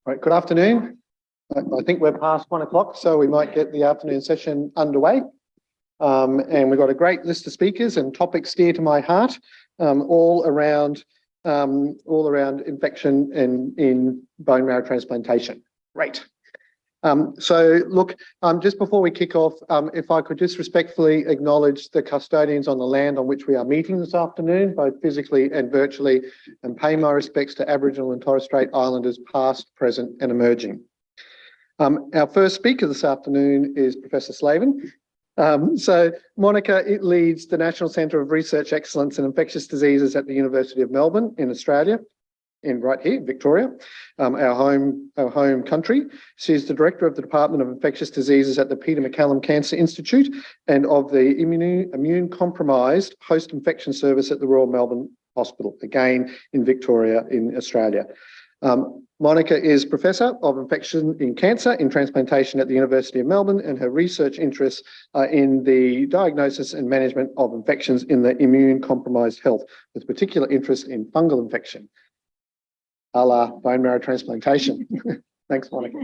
Right, good afternoon. I think we're past 1 o'clock, so we might get the afternoon session underway. And we've got a great list of speakers and topics dear to my heart, all around infection and in bone marrow transplantation. Great. So look, just before we kick off, if I could just respectfully acknowledge the custodians on the land on which we are meeting this afternoon, both physically and virtually, and pay my respects to Aboriginal and Torres Strait Islanders past, present and emerging. Our first speaker this afternoon is Professor Slavin. So Monica leads the National Centre of Research Excellence in Infectious Diseases at the University of Melbourne in Australia, right here, Victoria, our home country. She's the director of the Department of Infectious Diseases at the MacCallum Cancer Institute and of the Immune Compromised Host Infection Service at the Royal Melbourne Hospital, again in Victoria in Australia. Monica is Professor of Infection in Cancer in Transplantation at the University of Melbourne, and her research interests are in the diagnosis and management of infections in the immune-compromised health, with particular interest in fungal infection, a la bone marrow transplantation. Thanks, Monica.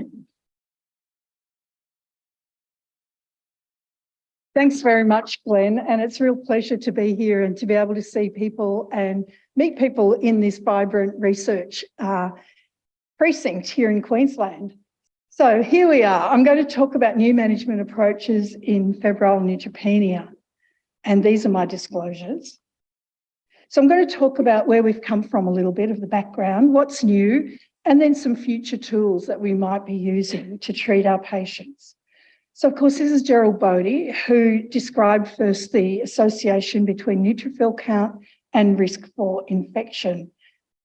Thanks very much, Glenn. And it's a real pleasure to be here and to be able to see people and meet people in this vibrant research precinct here in Queensland. So here we are. I'm going to talk about new management approaches in febrile neutropenia. And these are my disclosures. So I'm going to talk about where we've come from a little bit of the background, what's new, and then some future tools that we might be using to treat our patients. So, of course, this is Gerald Bodie, who described first the association between neutrophil count and risk for infection.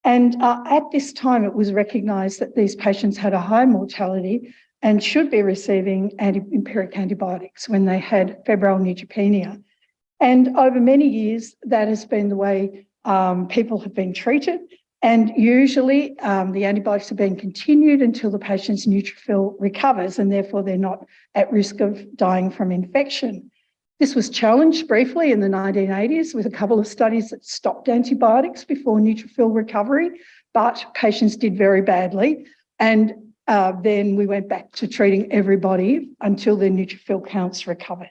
And at this time, it was recognised that these patients had a high mortality and should be receiving empiric antibiotics when they had febrile neutropenia. And over many years, that has been the way people have been treated. And usually the antibiotics are being continued until the patient's neutrophil recovers, and therefore they're not at risk of dying from infection. This was challenged briefly in the 1980s with a couple of studies that stopped antibiotics before neutrophil recovery, but patients did very badly. And then we went back to treating everybody until their neutrophil counts recovered.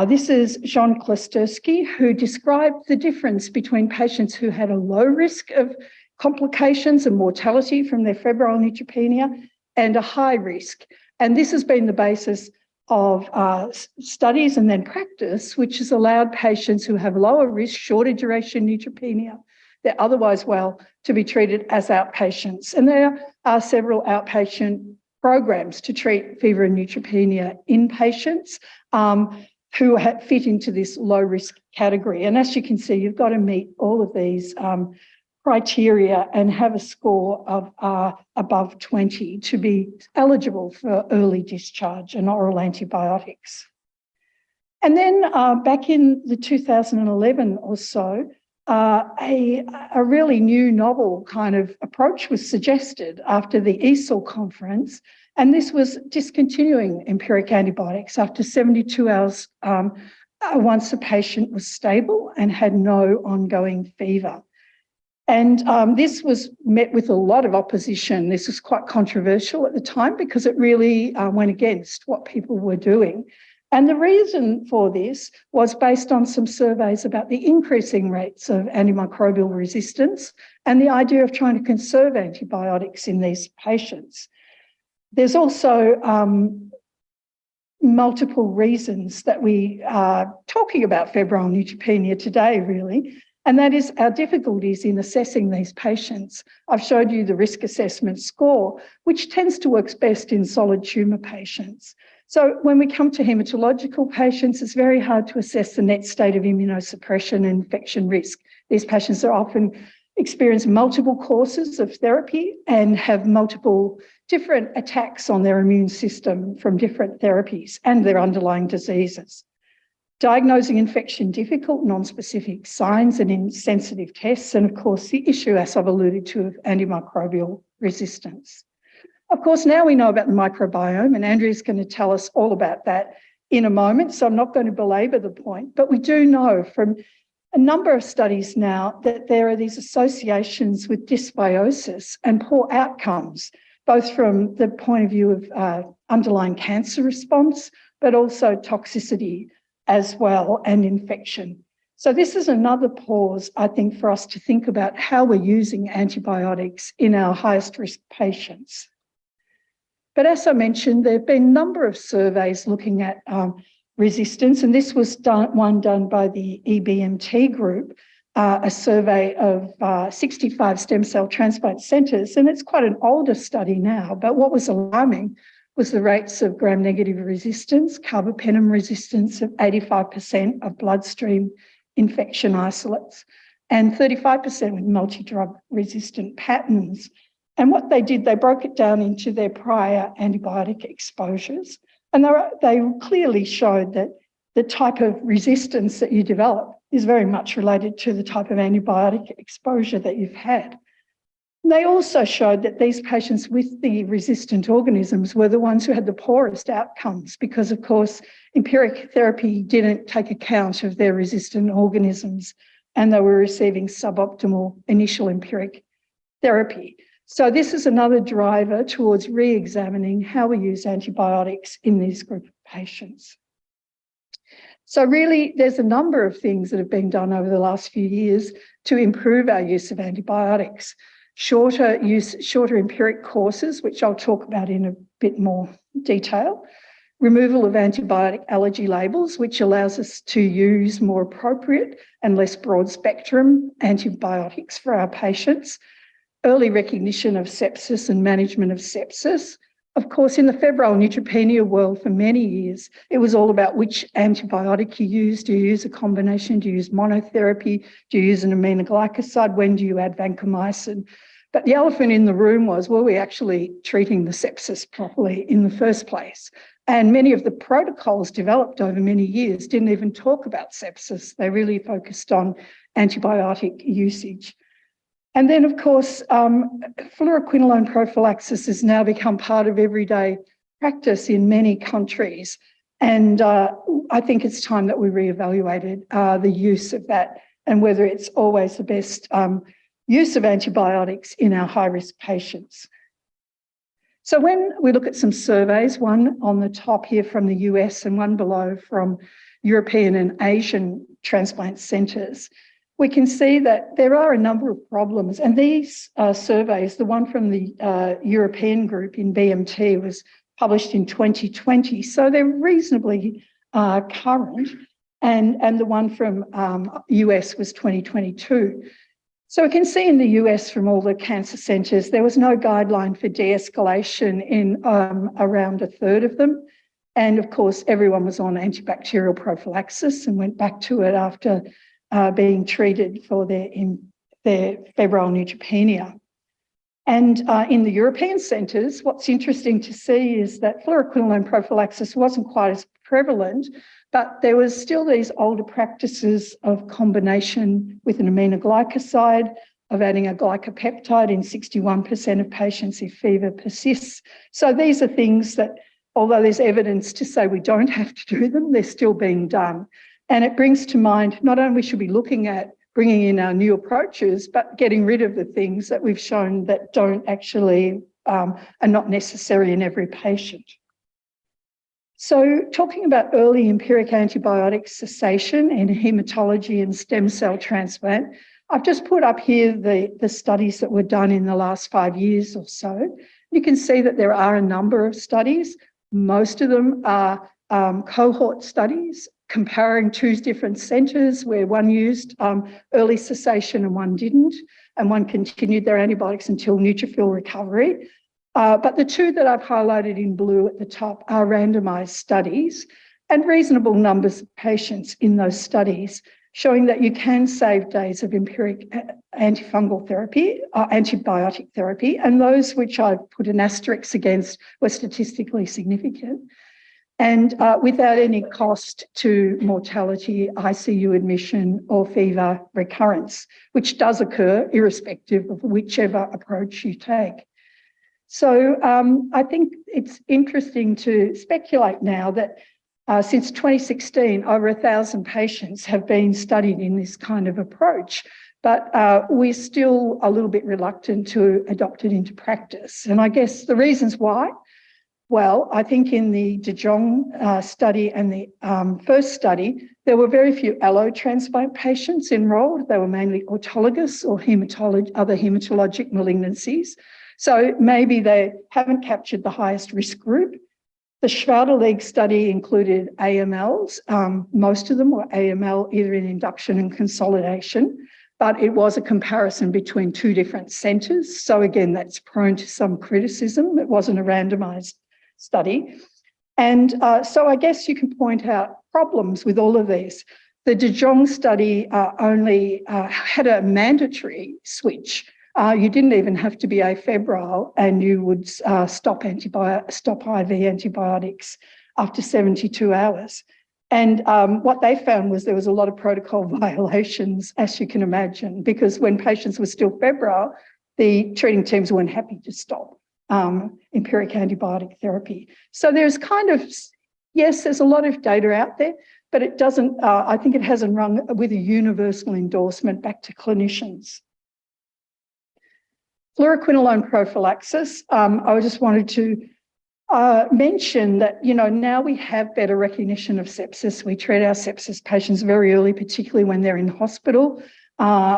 This is Jean Klosterski, who described the difference between patients who had a low risk of complications and mortality from their febrile neutropenia and a high risk. And this has been the basis of studies and then practice, which has allowed patients who have lower risk, shorter duration neutropenia, they're otherwise well, to be treated as outpatients. And there are several outpatient programs to treat fever and neutropenia in patients who fit into this low risk category. And as you can see, you've got to meet all of these criteria and have a score of above 20 to be eligible for early discharge and oral antibiotics. And then back in the 2011 or so, a really new novel kind of approach was suggested after the ESOL conference, and this was discontinuing empiric antibiotics after 72 hours once a patient was stable and had no ongoing fever. And this was met with a lot of opposition. This was quite controversial at the time because it really went against what people were doing. And the reason for this was based on some surveys about the increasing rates of antimicrobial resistance and the idea of trying to conserve antibiotics in these patients. There's also multiple reasons that we are talking about febrile neutropenia today, really. And that is our difficulties in assessing these patients. I've showed you the risk assessment score, which tends to work best in solid tumour patients. So when we come to haematological patients, it's very hard to assess the net state of immunosuppression and infection risk. These patients are often experience multiple courses of therapy and have multiple different attacks on their immune system from different therapies and their underlying diseases. Diagnosing infection difficult, non-specific signs and insensitive tests, and of course the issue, as I've alluded to, of antimicrobial resistance. Of course, now we know about the microbiome, and Andrea's going to tell us all about that in a moment, so I'm not going to belabor the point, but we do know from a number of studies now that there are these associations with dysbiosis and poor outcomes, both from the point of view of underlying cancer response, but also toxicity as well and infection. So this is another pause, I think, for us to think about how we're using antibiotics in our highest risk patients. But as I mentioned, there have been a number of surveys looking at resistance, and this was one done by the EBMT group, a survey of 65 stem cell transplant centres, and it's quite an older study now, but what was alarming was the rates of gram-negative resistance, carbapenem resistance of 85% of bloodstream infection isolates, and 35% with multi-drug resistant patterns. And what they did, they broke it down into their prior antibiotic exposures. And they clearly showed that the type of resistance that you develop is very much related to the type of antibiotic exposure that you've had. And they also showed that these patients with the resistant organisms were the ones who had the poorest outcomes because, of course, empiric therapy didn't take account of their resistant organisms and they were receiving suboptimal initial empiric therapy. So this is another driver towards re-examining how we use antibiotics in this group of patients. So really, there's a number of things that have been done over the last few years to improve our use of antibiotics. Shorter empiric courses, which I'll talk about in a bit more detail. Removal of antibiotic allergy labels, which allows us to use more appropriate and less broad spectrum antibiotics for our patients. Early recognition of sepsis and management of sepsis. Of course, in the febrile neutropenia world for many years, it was all about which antibiotic you use. Do you use a combination? Do you use monotherapy? Do you use an aminoglycoside? When do you add vancomycin? But the elephant in the room was, were we actually treating the sepsis properly in the first place? And many of the protocols developed over many years didn't even talk about sepsis. They really focused on antibiotic usage. And then, of course, fluoroquinolone prophylaxis has now become part of everyday practice in many countries. And I think it's time that we reevaluated the use of that and whether it's always the best use of antibiotics in our high-risk patients. So when we look at some surveys, one on the top here from the US and one below from European and Asian transplant centres, we can see that there are a number of problems. And these surveys, the one from the European group in BMT was published in 2020, so they're reasonably current, and the one from US was 2022. So we can see in the US from all the cancer centres, there was no guideline for de-escalation in around a third of them. And of course, everyone was on antibacterial prophylaxis and went back to it after being treated for their febrile neutropenia. And in the European centres, what's interesting to see is that fluoroquinolone prophylaxis wasn't quite as prevalent, but there was still these older practices of combination with an aminoglycoside, of adding a glycopeptide in 61% of patients if fever persists. So these are things that, although there's evidence to say we don't have to do them, they're still being done. And it brings to mind, not only should we be looking at bringing in our new approaches, but getting rid of the things that we've shown that don't actually, are not necessary in every patient. So talking about early empiric antibiotic cessation in haematology and stem cell transplant, I've just put up here the studies that were done in the last 5 years or so. You can see that there are a number of studies. Most of them are cohort studies comparing two different centres where one used early cessation and one didn't, and one continued their antibiotics until neutrophil recovery. But the two that I've highlighted in blue at the top are randomised studies and reasonable numbers of patients in those studies showing that you can save days of empiric antifungal therapy, antibiotic therapy, and those which I've put an asterisk against were statistically significant. And without any cost to mortality, ICU admission or fever recurrence, which does occur irrespective of whichever approach you take. So I think it's interesting to speculate now that Since 2016, over 1,000 patients have been studied in this kind of approach, but we're still a little bit reluctant to adopt it into practice. And I guess the reasons why, well, I think in the De Jong study and the first study, there were very few allotransplant patients enrolled. They were mainly autologous or other hematologic malignancies. So maybe they haven't captured the highest risk group. The Schwader-Leg study included AMLs. Most of them were AML, either in induction and consolidation, but it was a comparison between two different centres. So again, that's prone to some criticism. It wasn't a randomised study. And so I guess you can point out problems with all of these. The De Jong study only had a mandatory switch. You didn't even have to be afebrile, and you would stop IV antibiotics after 72 hours. And what they found was there was a lot of protocol violations, as you can imagine, because when patients were still febrile, the treating teams weren't happy to stop empiric antibiotic therapy. So there's kind of, yes, there's a lot of data out there, but it doesn't, I think it hasn't run with a universal endorsement back to clinicians. Fluoroquinolone prophylaxis, I just wanted to mention that, you know, now we have better recognition of sepsis. We treat our sepsis patients very early, particularly when they're in hospital.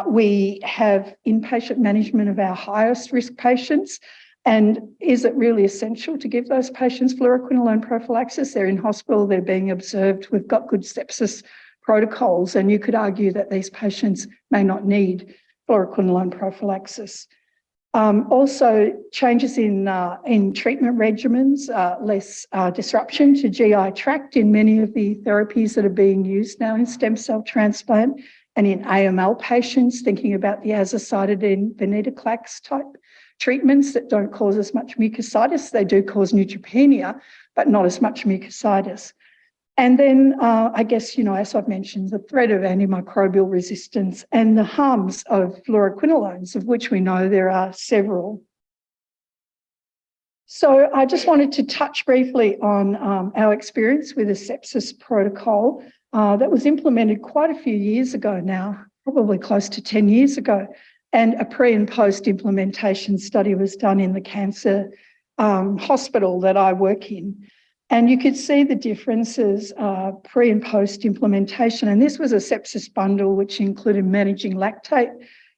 We have inpatient management of our highest risk patients. And is it really essential to give those patients fluoroquinolone prophylaxis? They're in hospital, they're being observed. We've got good sepsis protocols, and you could argue that these patients may not need fluoroquinolone prophylaxis. Also, changes in treatment regimens, less disruption to GI tract in many of the therapies that are being used now in stem cell transplant and in AML patients, thinking about the azacitidine venetoclax type treatments that don't cause as much mucositis. They do cause neutropenia, but not as much mucositis. And then I guess, you know, as I've mentioned, the threat of antimicrobial resistance and the harms of fluoroquinolones, of which we know there are several. So I just wanted to touch briefly on our experience with a sepsis protocol that was implemented quite a few years ago now, probably close to 10 years ago. And a pre and post implementation study was done in the cancer hospital that I work in. And you could see the differences pre and post implementation. And this was a sepsis bundle, which included managing lactate,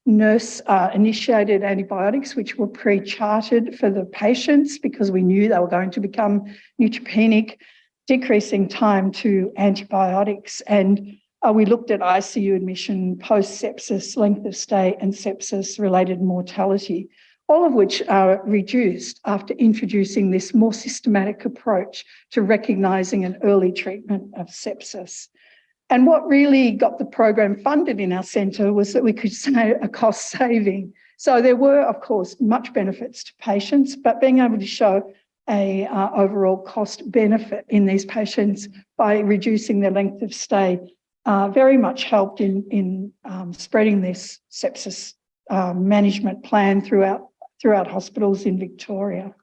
nurse initiated antibiotics, which were pre-charted for the patients because we knew they were going to become neutropenic, decreasing time to antibiotics. And we looked at ICU admission, post-sepsis, length of stay, and sepsis-related mortality, all of which are reduced after introducing this more systematic approach to recognising an early treatment of sepsis. And what really got the program funded in our centre was that we could say a cost saving. So there were, of course, much benefits to patients, but being able to show a overall cost benefit in these patients by reducing their length of stay very much helped in spreading this sepsis management plan throughout hospitals in Victoria.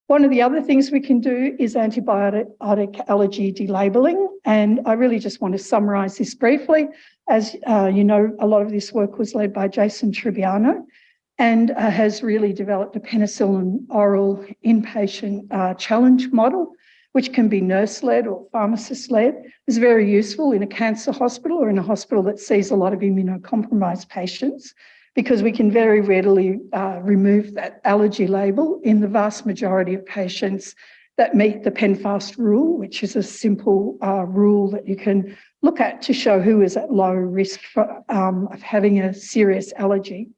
One of the other things we can do is antibiotic allergy delabeling, and I really just want to summarise this briefly. As you know, a lot of this work was led by Jason Tribbiano and has really developed a penicillin oral inpatient challenge model, which can be nurse-led or pharmacist-led. It's very useful in a cancer hospital or in a hospital that sees a lot of immunocompromised patients, because we can very readily remove that allergy label in the vast majority of patients that meet the PENFAST rule, which is a simple rule that you can look at to show who is at low risk of having a serious allergy.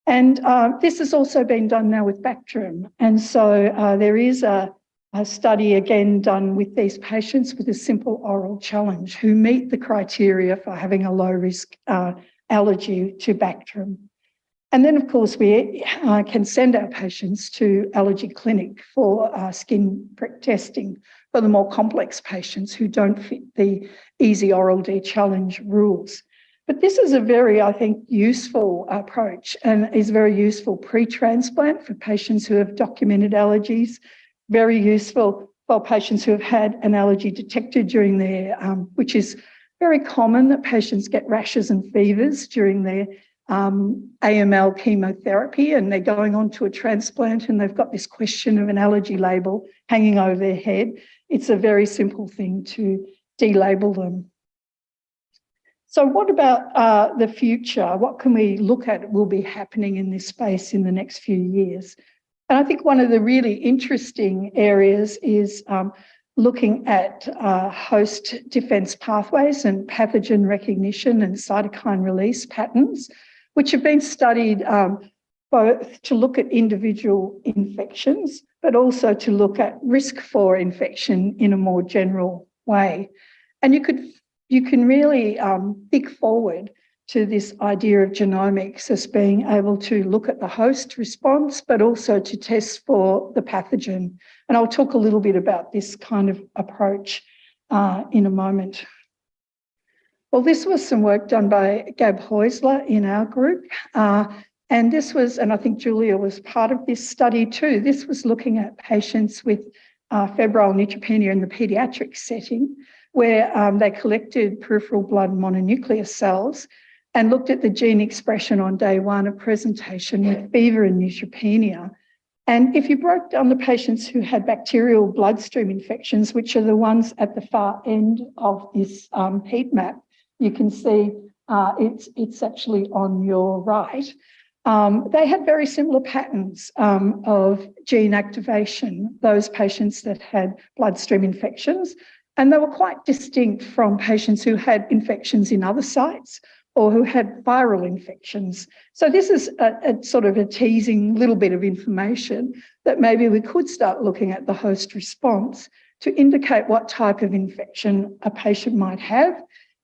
And this has also been done now with Bactrim. And so there is a study again done with these patients with a simple oral challenge who meet the criteria for having a low risk allergy to Bactrim. And then, of course, we can send our patients to allergy clinic for skin prick testing for the more complex patients who don't fit the easy oral D challenge rules. But this is a very, I think, useful approach and is very useful pre-transplant for patients who have documented allergies, very useful for patients who have had an allergy detected during their, which is very common that patients get rashes and fevers during their AML chemotherapy, and they're going on to a transplant and they've got this question of an allergy label hanging over their head. It's a very simple thing to delabel them. So what about the future? What can we look at will be happening in this space in the next few years? And I think one of the really interesting areas is looking at host defence pathways and pathogen recognition and cytokine release patterns, which have been studied both to look at individual infections, but also to look at risk for infection in a more general way. And you can really think forward to this idea of genomics as being able to look at the host response, but also to test for the pathogen. And I'll talk a little bit about this kind of approach in a moment. Well, this was some work done by Gab Heusler in our group. And this was, and I think Julia was part of this study too, this was looking at patients with febrile neutropenia in the paediatric setting, where they collected peripheral blood mononuclear cells and looked at the gene expression on day one of presentation with fever and neutropenia. And if you broke down the patients who had bacterial bloodstream infections, which are the ones at the far end of this heat map, you can see it's actually on your right. They had very similar patterns of gene activation, those patients that had bloodstream infections, and they were quite distinct from patients who had infections in other sites or who had viral infections. So this is a sort of a teasing little bit of information that maybe we could start looking at the host response to indicate what type of infection a patient might have.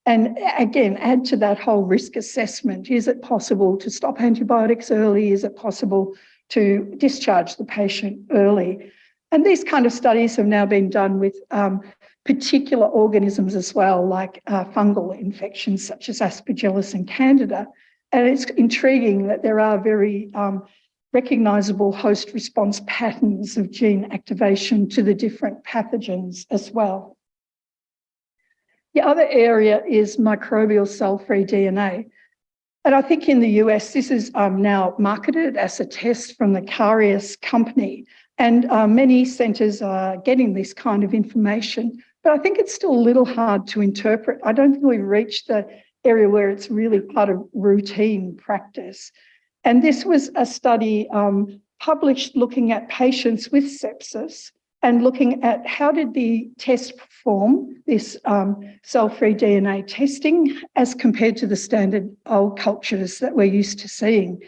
And again, add to that whole risk assessment. Is it possible to stop antibiotics early? Is it possible to discharge the patient early? And these kind of studies have now been done with particular organisms as well, like fungal infections such as Aspergillus and Candida. And it's intriguing that there are very recognisable host response patterns of gene activation to the different pathogens as well. The other area is microbial cell-free DNA. And I think in the US, this is now marketed as a test from the Carius company. And many centres are getting this kind of information, but I think it's still a little hard to interpret. I don't think we've reached the area where it's really part of routine practice. And this was a study published looking at patients with sepsis and looking at how did the test perform, this cell-free DNA testing, as compared to the standard old cultures that we're used to seeing.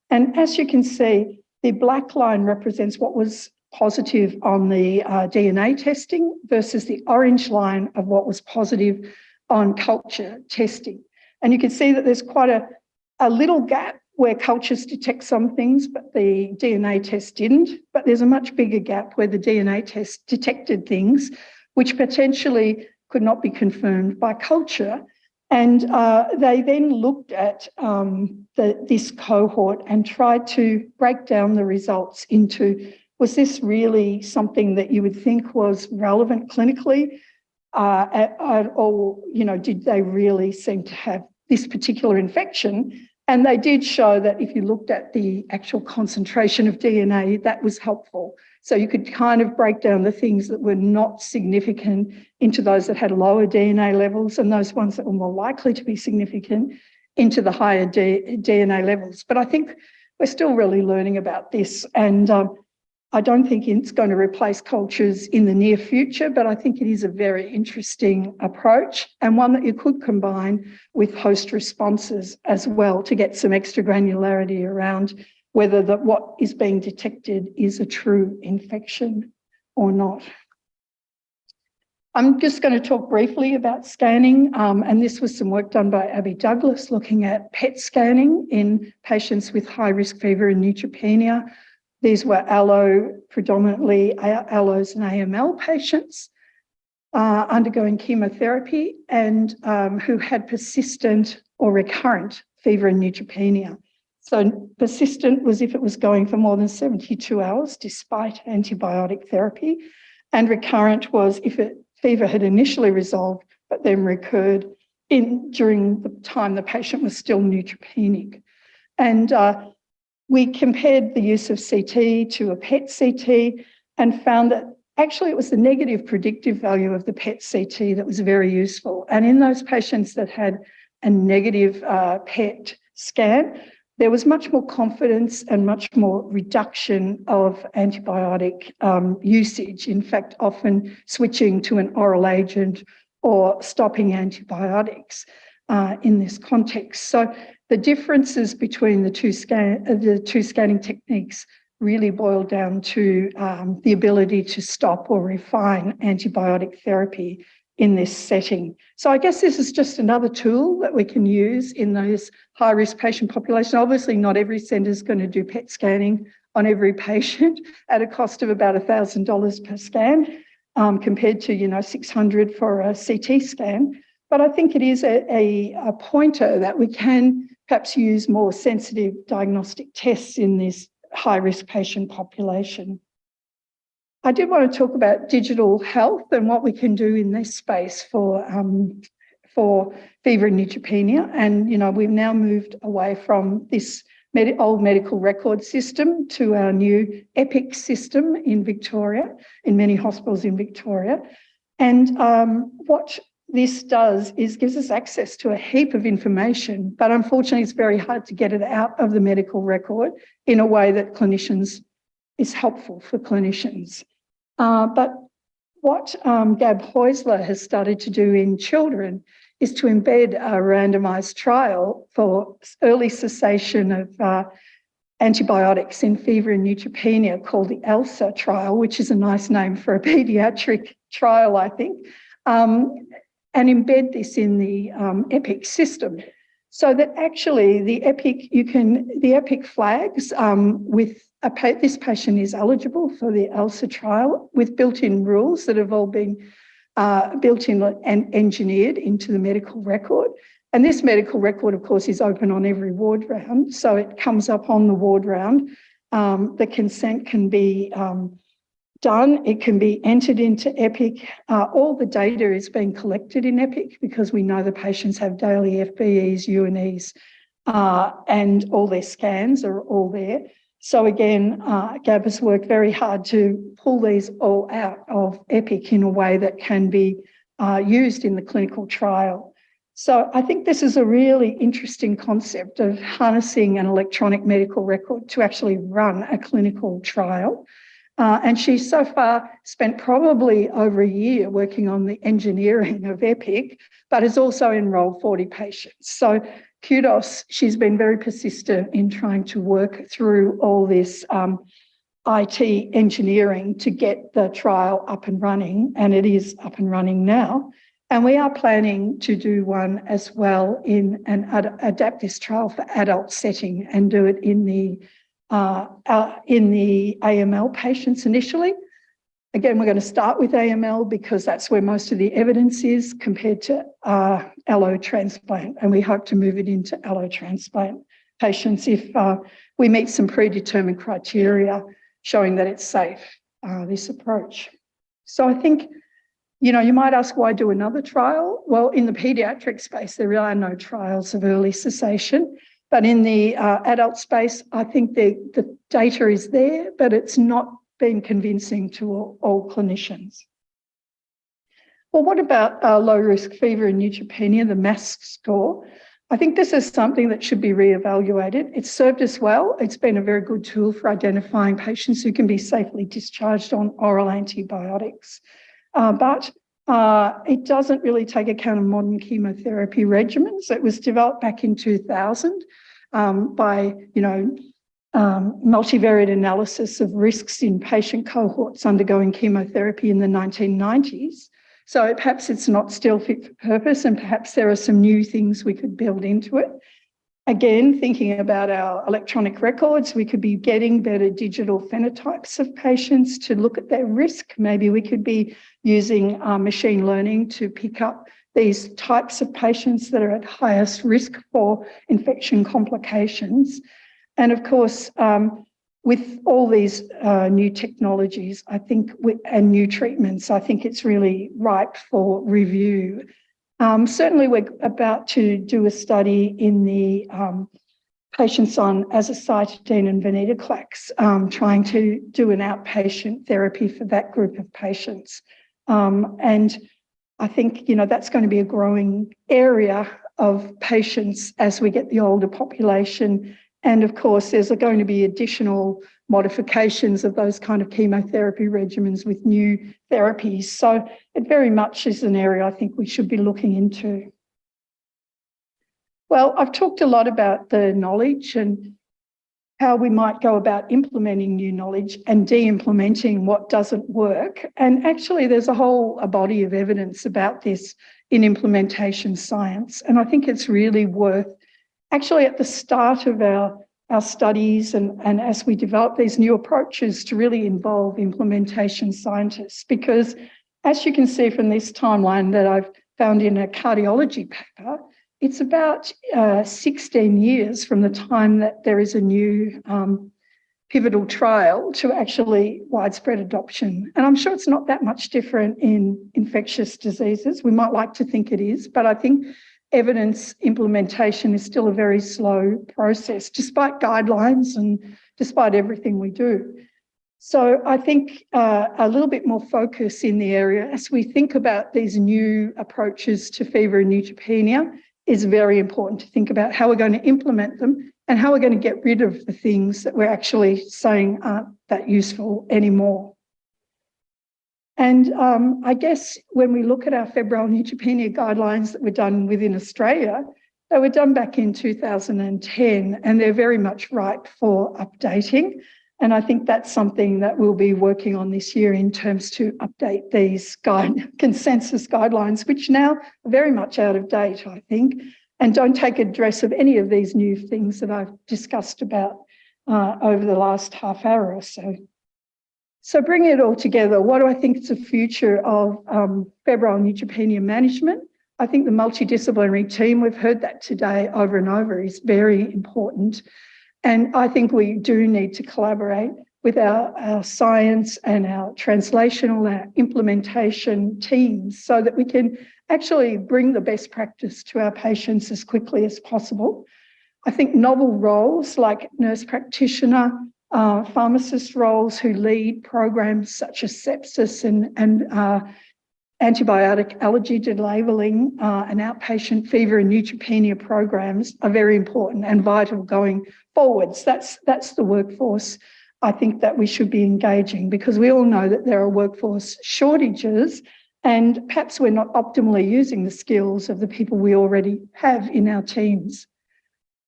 And as you can see, the black line represents what was positive on the DNA testing versus the orange line of what was positive on culture testing. And you can see that there's quite a little gap where cultures detect some things, but the DNA test didn't. But there's a much bigger gap where the DNA test detected things which potentially could not be confirmed by culture. And they then looked at this cohort and tried to break down the results into, was this really something that you would think was relevant clinically? Or, you know, did they really seem to have this particular infection? And they did show that if you looked at the actual concentration of DNA, that was helpful. So you could kind of break down the things that were not significant into those that had lower DNA levels and those ones that were more likely to be significant into the higher DNA levels. But I think we're still really learning about this. And I don't think it's going to replace cultures in the near future, but I think it is a very interesting approach and one that you could combine with host responses as well to get some extra granularity around whether what is being detected is a true infection or not. I'm just going to talk briefly about scanning, and this was some work done by Abby Douglas looking at PET scanning in patients with high-risk fever and neutropenia. These were predominantly allos and AML patients undergoing chemotherapy and who had persistent or recurrent fever and neutropenia. So persistent was if it was going for more than 72 hours despite antibiotic therapy. And recurrent was if fever had initially resolved, but then recurred during the time the patient was still neutropenic. And we compared the use of CT to a PET CT and found that actually it was the negative predictive value of the PET CT that was very useful. And in those patients that had a negative PET scan, there was much more confidence and much more reduction of antibiotic usage. In fact, often switching to an oral agent or stopping antibiotics in this context. So the differences between the two scanning techniques really boil down to the ability to stop or refine antibiotic therapy in this setting. So I guess this is just another tool that we can use in those high-risk patient population. Obviously, not every centre is going to do PET scanning on every patient at a cost of about $1,000 per scan, compared to, $600 for a CT scan. But I think it is a pointer that we can perhaps use more sensitive diagnostic tests in this high-risk patient population. I did want to talk about digital health and what we can do in this space for fever and neutropenia. And, we've now moved away from this old medical record system to our new EPIC system in Victoria, in many hospitals in Victoria. And what this does is gives us access to a heap of information, but unfortunately it's very hard to get it out of the medical record in a way that is helpful for clinicians. But what Gab Heusler has started to do in children is to embed a randomised trial for early cessation of antibiotics in fever and neutropenia called the ELSA trial, which is a nice name for a paediatric trial, I think, and embed this in the EPIC system. So that actually the EPIC flags with this patient is eligible for the ELSA trial with built-in rules that have all been built in and engineered into the medical record. And this medical record, of course, is open on every ward round. So it comes up on the ward round. The consent can be done. It can be entered into EPIC. All the data is being collected in EPIC because we know the patients have daily FBEs, UNEs, and all their scans are all there. So again, Gab has worked very hard to pull these all out of EPIC in a way that can be used in the clinical trial. So I think this is a really interesting concept of harnessing an electronic medical record to actually run a clinical trial. And she's so far spent probably over a year working on the engineering of EPIC, but has also enrolled 40 patients. So kudos, she's been very persistent in trying to work through all this IT engineering to get the trial up and running, and it is up and running now. And we are planning to do one as well adapt this trial for adult setting and do it in the AML patients initially. Again, we're going to start with AML because that's where most of the evidence is compared to allo transplant, and we hope to move it into allo transplant patients if we meet some predetermined criteria showing that it's safe, this approach. So I think, you might ask, why do another trial? Well, in the paediatric space, there really are no trials of early cessation. But in the adult space, I think the data is there, but it's not been convincing to all clinicians. Well, what about low-risk fever and neutropenia, the MASC score? I think this is something that should be reevaluated. It's served us well. It's been a very good tool for identifying patients who can be safely discharged on oral antibiotics. But it doesn't really take account of modern chemotherapy regimens. It was developed back in 2000 by, multivariate analysis of risks in patient cohorts undergoing chemotherapy in the 1990s. So perhaps it's not still fit for purpose, and perhaps there are some new things we could build into it. Again, thinking about our electronic records, we could be getting better digital phenotypes of patients to look at their risk. Maybe we could be using machine learning to pick up these types of patients that are at highest risk for infection complications. And of course, with all these new technologies, I think, and new treatments, I think it's really ripe for review. Certainly, we're about to do a study in the patients on azacitidine and venetoclax, trying to do an outpatient therapy for that group of patients. And I think, that's going to be a growing area of patients as we get the older population. And of course, there's going to be additional modifications of those kind of chemotherapy regimens with new therapies. So it very much is an area I think we should be looking into. Well, I've talked a lot about the knowledge and how we might go about implementing new knowledge and de-implementing what doesn't work. And actually, there's a whole body of evidence about this in implementation science. And I think it's really worth, actually at the start of our studies and as we develop these new approaches, to really involve implementation scientists. Because as you can see from this timeline that I've found in a cardiology paper, it's about 16 years from the time that there is a new pivotal trial to actually widespread adoption. And I'm sure it's not that much different in infectious diseases. We might like to think it is, but I think evidence implementation is still a very slow process, despite guidelines and despite everything we do. So I think a little bit more focus in the area as we think about these new approaches to fever and neutropenia is very important, to think about how we're going to implement them and how we're going to get rid of the things that we're actually saying aren't that useful anymore. And I guess when we look at our febrile neutropenia guidelines that were done within Australia, they were done back in 2010, and they're very much ripe for updating. And I think that's something that we'll be working on this year in terms to update these consensus guidelines, which now are very much out of date, I think, and don't take address of any of these new things that I've discussed about over the last half hour or so. So bringing it all together, what do I think is the future of febrile neutropenia management? I think the multidisciplinary team, we've heard that today over and over, is very important. And I think we do need to collaborate with our science and our translational, our implementation teams so that we can actually bring the best practice to our patients as quickly as possible. I think novel roles like nurse practitioner, pharmacist roles who lead programs such as sepsis and antibiotic allergy delabeling and outpatient fever and neutropenia programs are very important and vital going forwards. That's the workforce I think that we should be engaging, because we all know that there are workforce shortages and perhaps we're not optimally using the skills of the people we already have in our teams.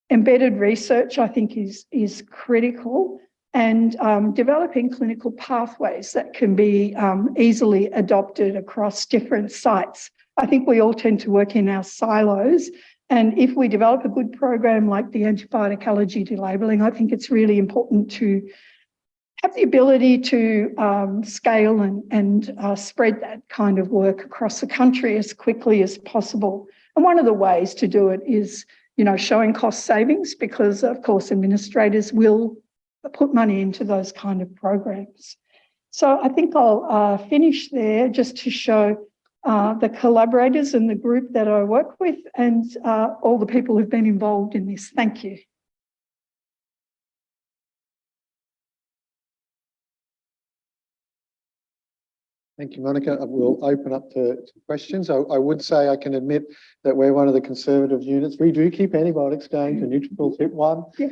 Embedded research, I think, is critical, and developing clinical pathways that can be easily adopted across different sites. I think we all tend to work in our silos, and if we develop a good program like the antibiotic allergy delabeling, I think it's really important to have the ability to scale and spread that kind of work across the country as quickly as possible. And one of the ways to do it is, showing cost savings, because of course administrators will put money into those kind of programs. So I think I'll finish there just to show the collaborators and the group that I work with and all the people who've been involved in this. Thank you. Thank you, Monica. We'll open up to questions. I would say I can admit that we're one of the conservative units. We do keep antibiotics going to neutrophil type 1. Yeah.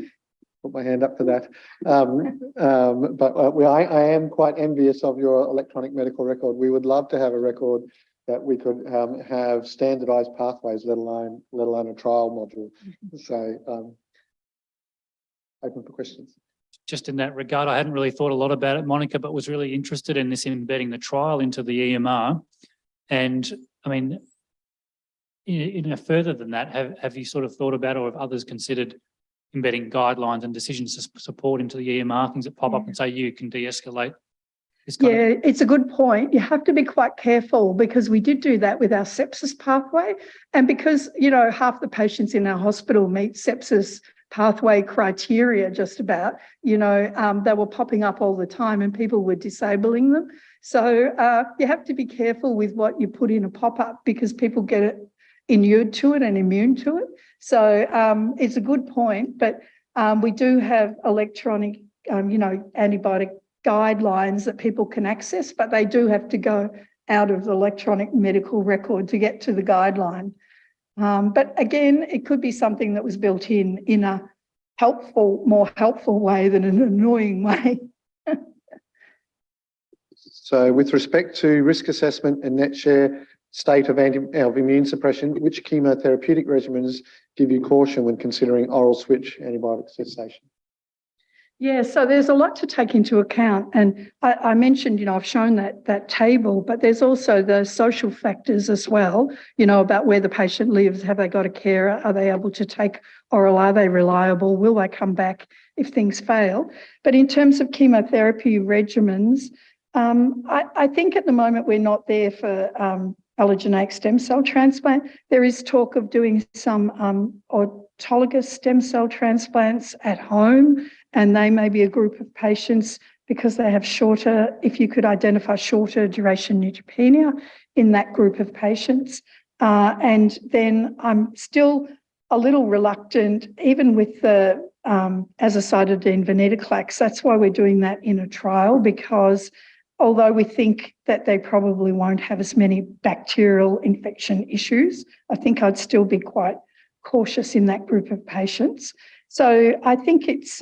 Put my hand up for that. But I am quite envious of your electronic medical record. We would love to have a record that we could have standardised pathways, let alone a trial module. So open for questions. Just in that regard, I hadn't really thought a lot about it, Monica, but was really interested in this embedding the trial into the EMR. And I mean, further than that, have you sort of thought about, or have others considered embedding guidelines and decisions support into the EMR, things that pop up and say you can de-escalate? Yeah, it's a good point. You have to be quite careful, because we did do that with our sepsis pathway. And because, half the patients in our hospital meet sepsis pathway criteria just about, they were popping up all the time and people were disabling them. So you have to be careful with what you put in a pop-up because people get it inured to it and immune to it. So it's a good point, but we do have electronic, antibiotic guidelines that people can access, but they do have to go out of the electronic medical record to get to the guideline. But again, it could be something that was built in a more helpful way than an annoying way. So with respect to risk assessment and net share state of immune suppression, which chemotherapeutic regimens give you caution when considering oral switch antibiotic cessation? Yeah, so there's a lot to take into account. And I mentioned, I've shown that table, but there's also the social factors as well, about where the patient lives. Have they got a carer? Are they able to take oral? Are they reliable? Will they come back if things fail? But in terms of chemotherapy regimens, I think at the moment we're not there for allogeneic stem cell transplant. There is talk of doing some autologous stem cell transplants at home, and they may be a group of patients because they have if you could identify shorter duration neutropenia in that group of patients. And then I'm still a little reluctant, even with the azacitidine venetoclax. That's why we're doing that in a trial, because although we think that they probably won't have as many bacterial infection issues, I think I'd still be quite cautious in that group of patients. So I think it's,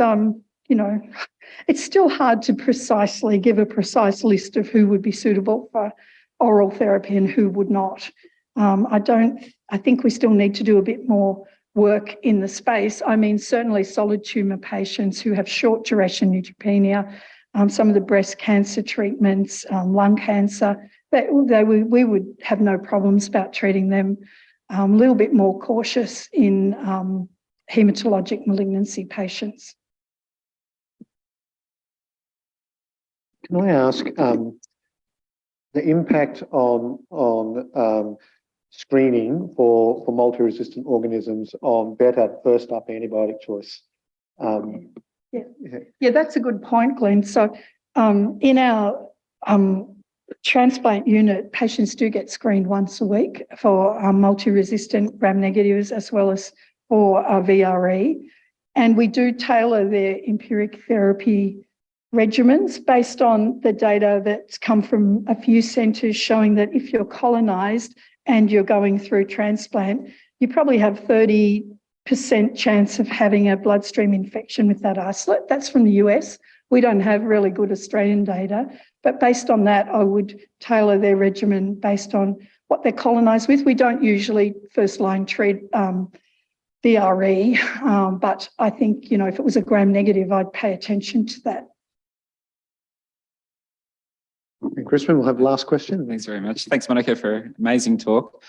it's still hard to precisely give a precise list of who would be suitable for oral therapy and who would not. I think we still need to do a bit more work in the space. I mean, certainly solid tumour patients who have short duration neutropenia, some of the breast cancer treatments, lung cancer, we would have no problems about treating them. A little bit more cautious in haematologic malignancy patients. Can I ask the impact on screening for multi-resistant organisms on better first-up antibiotic choice? Yeah, that's a good point, Glen. So in our transplant unit, patients do get screened once a week for multi-resistant gram-negatives as well as for VRE. And we do tailor their empiric therapy regimens based on the data that's come from a few centres showing that if you're colonised and you're going through transplant, you probably have 30% chance of having a bloodstream infection with that isolate. That's from the US. We don't have really good Australian data, but based on that, I would tailor their regimen based on what they're colonised with. We don't usually first-line treat VRE, but I think, if it was a gram-negative, I'd pay attention to that. And Crispin, we'll have the last question. Thanks very much. Thanks, Monica, for an amazing talk.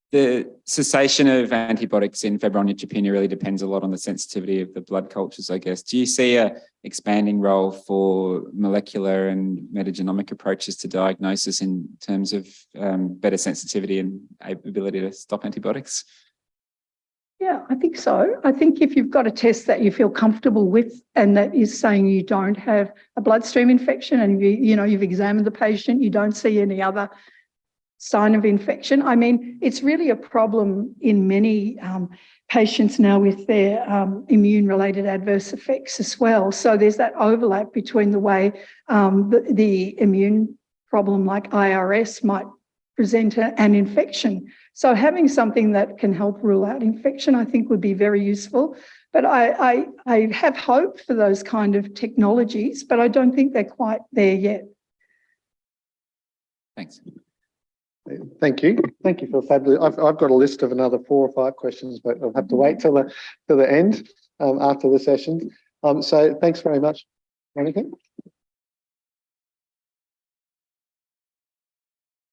The cessation of antibiotics in febrile neutropenia really depends a lot on the sensitivity of the blood cultures, I guess. Do you see a expanding role for molecular and metagenomic approaches to diagnosis in terms of better sensitivity and ability to stop antibiotics? Yeah, I think so. I think if you've got a test that you feel comfortable with and that is saying you don't have a bloodstream infection and you've examined the patient, you don't see any other sign of infection. I mean, it's really a problem in many patients now with their immune-related adverse effects as well. So there's that overlap between the way the immune problem like IRS might present an infection. So having something that can help rule out infection, I think, would be very useful. But I have hope for those kind of technologies, but I don't think they're quite there yet. Thanks. Thank you. Thank you for fabulous. I've got a list of another 4 or 5 questions, but I'll have to wait till the end after the session. So thanks very much, Monica.